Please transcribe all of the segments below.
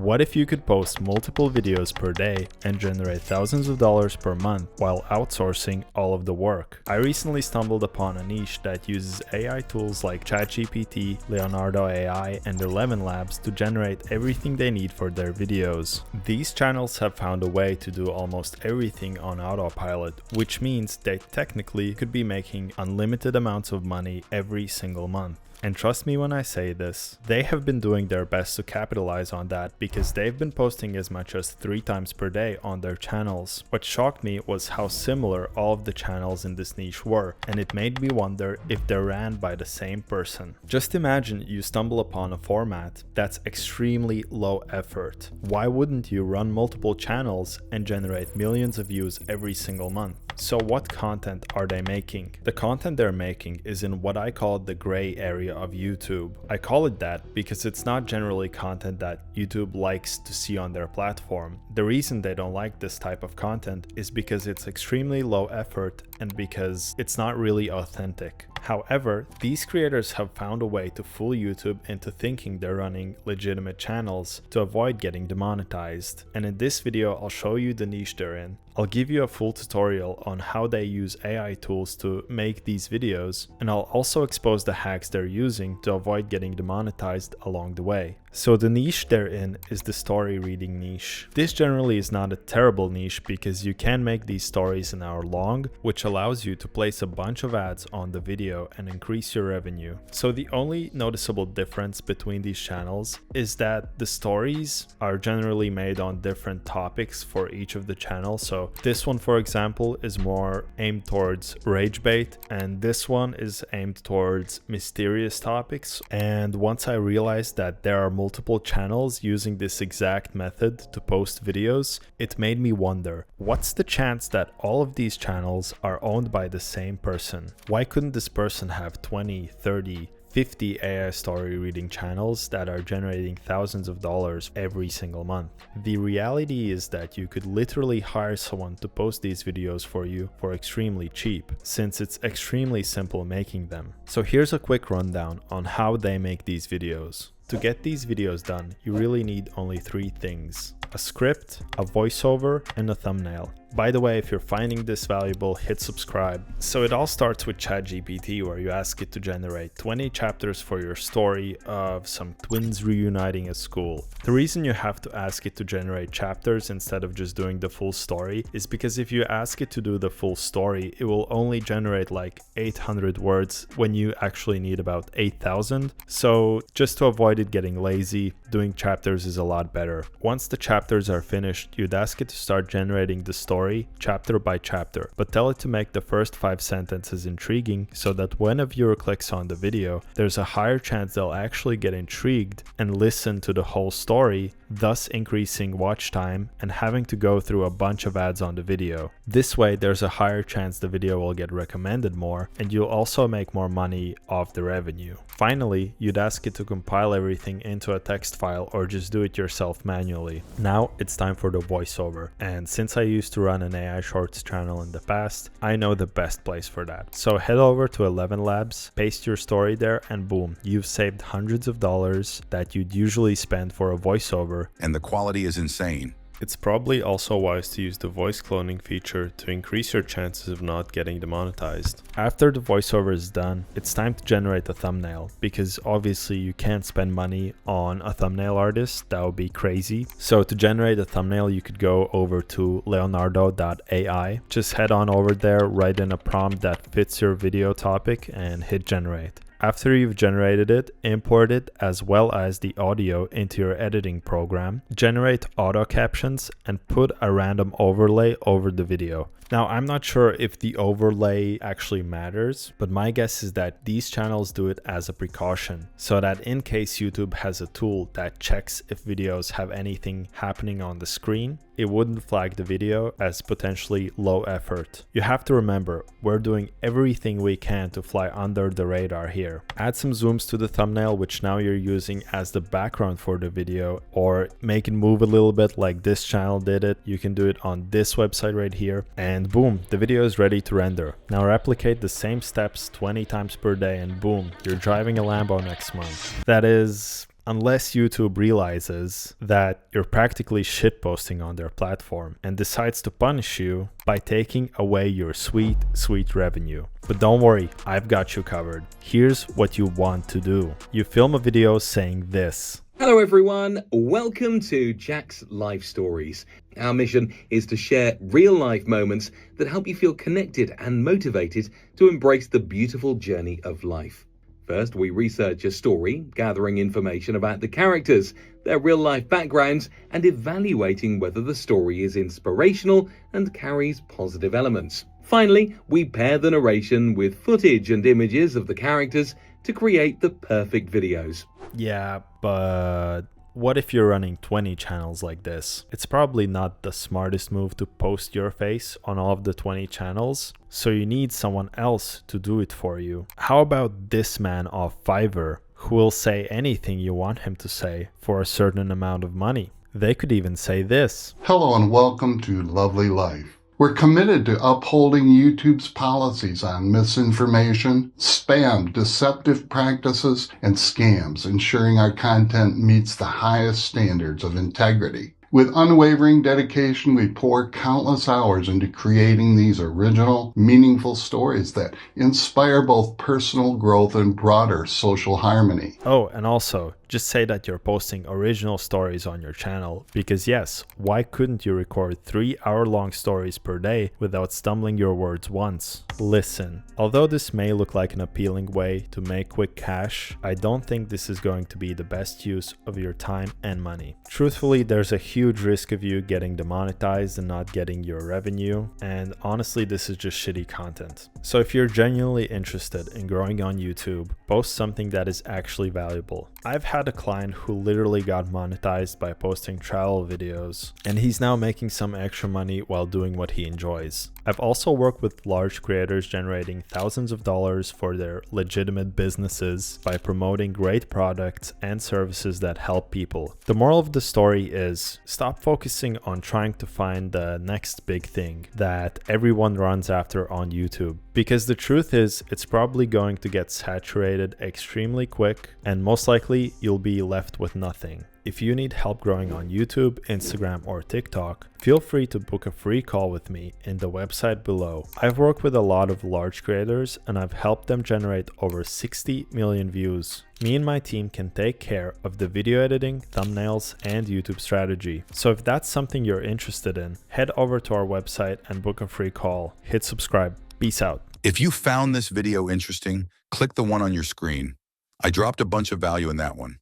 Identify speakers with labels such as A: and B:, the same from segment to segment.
A: What if you could post multiple videos per day and generate thousands of dollars per month while outsourcing all of the work? I recently stumbled upon a niche that uses AI tools like ChatGPT, Leonardo.ai, and Elevenlabs to generate everything they need for their videos. These channels have found a way to do almost everything on autopilot, which means they technically could be making unlimited amounts of money every single month. And trust me when I say this, they have been doing their best to capitalize on that because they've been posting as much as 3 times per day on their channels. What shocked me was how similar all of the channels in this niche were, and it made me wonder if they're ran by the same person. Just imagine you stumble upon a format that's extremely low effort. Why wouldn't you run multiple channels and generate millions of views every single month? So what content are they making? The content they're making is in what I call the gray area of YouTube. I call it that because it's not generally content that YouTube likes to see on their platform. The reason they don't like this type of content is because it's extremely low effort and because it's not really authentic. However, these creators have found a way to fool YouTube into thinking they're running legitimate channels to avoid getting demonetized. And in this video, I'll show you the niche they're in. I'll give you a full tutorial on how they use AI tools to make these videos, and I'll also expose the hacks they're using to avoid getting demonetized along the way. So the niche they're in is the story reading niche. This generally is not a terrible niche because you can make these stories an hour long, which allows you to place a bunch of ads on the video and increase your revenue. So the only noticeable difference between these channels is that the stories are generally made on different topics for each of the channels. So this one, for example, is more aimed towards rage bait, and this one is aimed towards mysterious topics. And once I realized that there are multiple channels using this exact method to post videos, it made me wonder, what's the chance that all of these channels are owned by the same person? Why couldn't this person have 20, 30, 50 AI story reading channels that are generating thousands of dollars every single month? The reality is that you could literally hire someone to post these videos for you for extremely cheap, since it's extremely simple making them. So here's a quick rundown on how they make these videos. To get these videos done, you really need only 3 things: a script, a voiceover, and a thumbnail. By the way, if you're finding this valuable, hit subscribe. So it all starts with ChatGPT, where you ask it to generate 20 chapters for your story of some twins reuniting at school. The reason you have to ask it to generate chapters instead of just doing the full story is because if you ask it to do the full story, it will only generate like 800 words when you actually need about 8,000. So just to avoid it getting lazy, doing chapters is a lot better. Once the chapters are finished, you'd ask it to start generating the story chapter by chapter, but tell it to make the first 5 sentences intriguing so that when a viewer clicks on the video, there's a higher chance they'll actually get intrigued and listen to the whole story, thus increasing watch time and having to go through a bunch of ads on the video. This way, there's a higher chance the video will get recommended more, and you'll also make more money off the revenue. Finally, you'd ask it to compile everything into a text file or just do it yourself manually. Now it's time for the voiceover, and since I used to run an AI Shorts channel in the past, I know the best place for that. So head over to Elevenlabs, paste your story there, and boom, you've saved hundreds of dollars that you'd usually spend for a voiceover.
B: And the quality is insane.
A: It's probably also wise to use the voice cloning feature to increase your chances of not getting demonetized. After the voiceover is done, it's time to generate a thumbnail, because obviously you can't spend money on a thumbnail artist. That would be crazy. So to generate a thumbnail, you could go over to Leonardo.ai. Just head on over there, write in a prompt that fits your video topic, and hit generate. After you've generated it, import it as well as the audio into your editing program, generate auto captions, and put a random overlay over the video. Now, I'm not sure if the overlay actually matters, but my guess is that these channels do it as a precaution, so that in case YouTube has a tool that checks if videos have anything happening on the screen, it wouldn't flag the video as potentially low effort. You have to remember, we're doing everything we can to fly under the radar here. Add some zooms to the thumbnail, which now you're using as the background for the video, or make it move a little bit like this channel did it. You can do it on this website right here, and boom, the video is ready to render. Now replicate the same steps 20 times per day and boom, you're driving a Lambo next month. That is unless YouTube realizes that you're practically shitposting on their platform and decides to punish you by taking away your sweet, sweet revenue. But don't worry, I've got you covered. Here's what you want to do. You film a video saying this.
B: Hello everyone, welcome to Jack's Life Stories. Our mission is to share real-life moments that help you feel connected and motivated to embrace the beautiful journey of life. First, we research a story, gathering information about the characters, their real-life backgrounds, and evaluating whether the story is inspirational and carries positive elements. Finally, we pair the narration with footage and images of the characters to create the perfect videos.
A: Yeah, but what if you're running 20 channels like this? It's probably not the smartest move to post your face on all of the 20 channels, so you need someone else to do it for you. How about this man off Fiverr, who will say anything you want him to say for a certain amount of money? They could even say this.
C: Hello and welcome to Lovely Life. We're committed to upholding YouTube's policies on misinformation, spam, deceptive practices, and scams, ensuring our content meets the highest standards of integrity. With unwavering dedication, we pour countless hours into creating these original, meaningful stories that inspire both personal growth and broader social harmony.
A: Oh, and also, just say that you're posting original stories on your channel, because yes, why couldn't you record 3-hour-long stories per day without stumbling your words once? Listen, although this may look like an appealing way to make quick cash, I don't think this is going to be the best use of your time and money. Truthfully, there's a huge risk of you getting demonetized and not getting your revenue, and honestly, this is just shitty content. So if you're genuinely interested in growing on YouTube, post something that is actually valuable. I've had a client who literally got monetized by posting travel videos, and he's now making some extra money while doing what he enjoys. I've also worked with large creators generating thousands of dollars for their legitimate businesses by promoting great products and services that help people. The moral of the story is, stop focusing on trying to find the next big thing that everyone runs after on YouTube, because the truth is it's probably going to get saturated extremely quick, and most likely you'll be left with nothing. If you need help growing on YouTube, Instagram, or TikTok, feel free to book a free call with me in the website below. I've worked with a lot of large creators and I've helped them generate over 60 million views. Me and my team can take care of the video editing, thumbnails, and YouTube strategy. So if that's something you're interested in, head over to our website and book a free call. Hit subscribe. Peace out.
D: If you found this video interesting, click the one on your screen. I dropped a bunch of value in that one.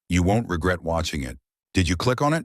D: You won't regret watching it. Did you click on it?